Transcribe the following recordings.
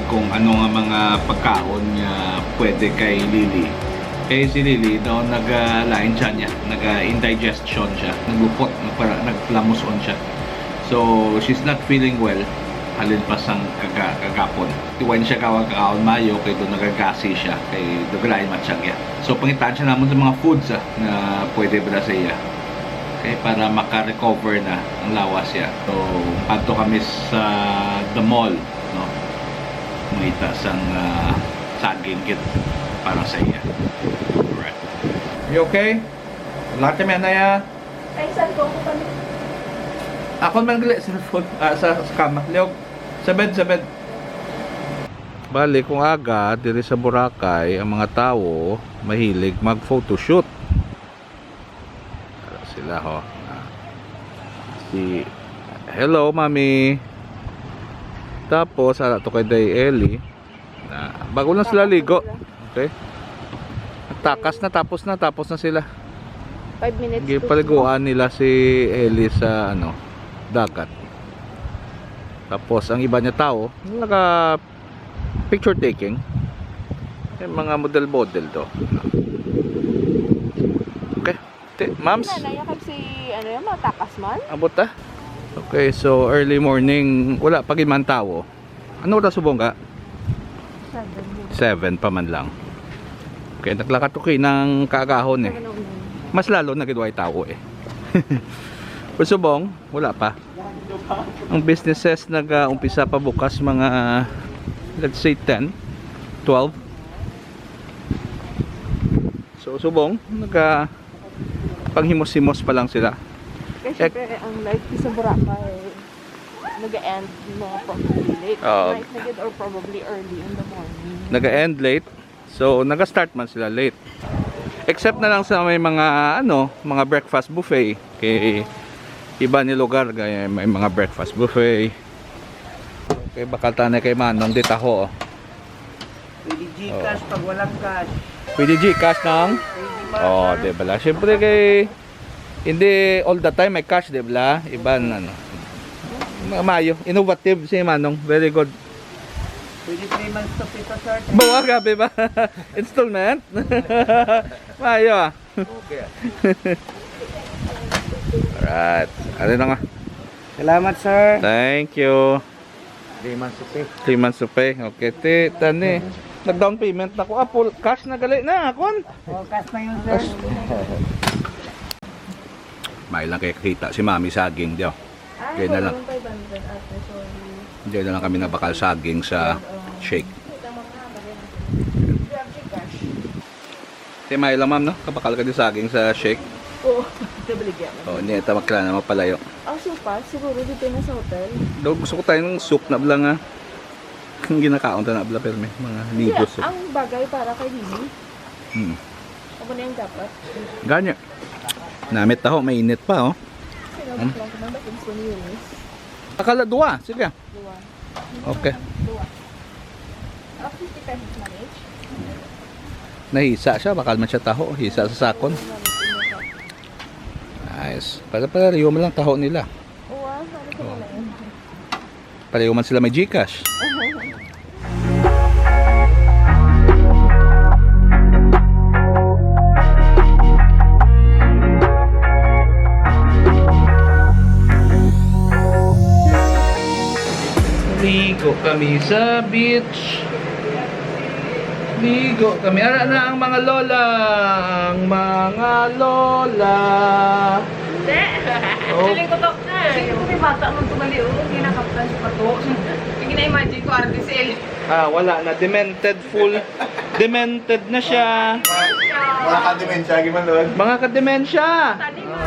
kung ano nga mga pagkaon nga pwede kay Lily. Eh si Lily daw nag-lain siya niya, nag-indigestion siya, naglupot, naglamuson siya. So she's not feeling well. Halin pa sang kagapon. Tiwan siya kawag-kaon mayo kay doon nagagasi siya kay duglain matsyag ya. So pangitaan siya namon sa mga foods na pwede ba sa iya. Okay, para maka-recover na ang lawas niya. So, adto kami sa the mall, no? Mangita sang saging kit para sa iya. Alright. You okay? Lahat naman na ya. Ay, saan ko pa? Ako man gali sa phone, sa kama. Liog. Sa bed. Bali, kung aga, diri sa Boracay, ang mga tao mahilig mag-photoshoot. Sila ho. Hello, mami. Tapos, to kay Day Ellie. Bago lang sila ligo. Okay. Takas na, tapos na sila. 5 minutes. Gipaliguan nila si Ellie sa dagat. Tapos ang iba niya tao naka picture taking. Yung mga model to. Okay. Mams. Nayakap si yung mga takas man. Abot ta. Okay, so early morning, wala pa man tao. Ano oras subong ka? 7 pa man lang. Okay, naglakad ko ng kaagahon eh. Mas lalo na gidway tao eh. Subong, wala pa. Ang businesses nag-umpisa pa bukas mga let's say 10, 12. So subong, panghimos-himos pa lang sila. Kasi syempre ang life sa Boracay nag-end mo probably late night na or probably early in the morning. Nag-end late. So nag-start man sila late. Except na lang sa may mga mga breakfast buffet. Kay iba ni lugar gaya may mga breakfast buffet. Okay, bakal tanay kay Manong ditaho. Pwede Gcash pag walang cash. Pwede Gcash nang? Oh, di ba? Siyempre kay hindi all the time may cash, di ba? Iban mayo, innovative si Manong. Very good. Pwede 3 months to pay sir. Bawa gabi ba? Installment? Mayo Okay. Alright. Ano na nga? Salamat sir. Thank you. 3 months to pay. 3 months to pay. Okay, tani. Nag-down payment na ko. Full cash na gali na. Akon. Oh, cash na yun sir. May lang kaya kita si Mami saging diyo. Diyan na lang. 500 ate, sorry. Diyan na lang kami nabakal saging sa shake. May lang ma'am no? Kabakal ka din saging sa shake. Oo, nabaligyan. Oh, hindi ito magkala na mapalayo. Ang supa, siguro dito na sa hotel. Daw gusto ko tayo ng soup na bla nga. Kung ginakaon ta na bla pero may mga nigo soup. Ang bagay para kay Lily. Ako na yung dapat. Ganyan. Namit taho, mainit pa oh. Sinabot lang ko na ba gusto ni Eunice? Akala dua, sige. Dua. Okay. Dua. 50 pesos manage. Nahisa siya, bakal man siya taho, hisa sa sakon. Nice. Para riyo man lang taho nila. Oo, ano ko na yun? Pareho man sila may Gcash. Ligo kami sa beach. Ligo kami. Ara na ang mga lola. Ang mga lola. Hindi. Oh. Feeling ko to. Feeling ko may bata nung tumali. Hindi nakaptan siya pa to. Yung gina-imagine ko, Artisel. Wala na. Demented full. Demented na siya. Mga kadimensya, gimana doon? Mga kademensya. Tani nga.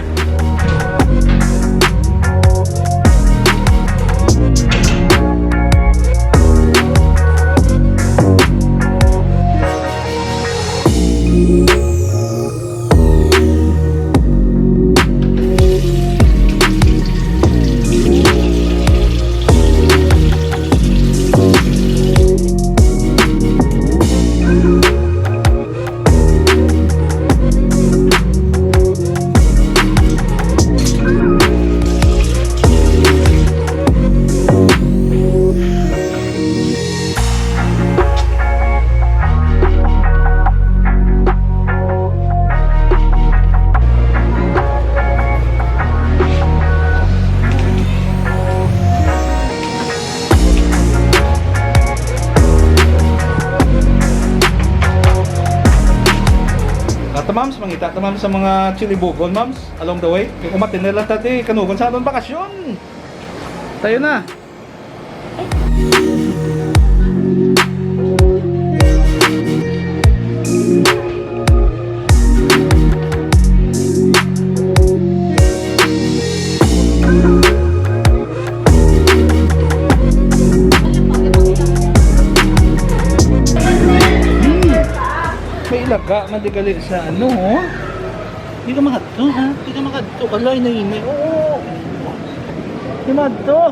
Tamams, mangita. Tamams sa mga chili bukon, mams. Along the way. Kung kumatin nila tati, kanugon sa aton bakasyon. Tayo na. May ilaga, madigali sa ano, oh. Hindi ka makadto, ha? Hindi ka makadto. Alay na yun, eh. Oo. Hindi makadto.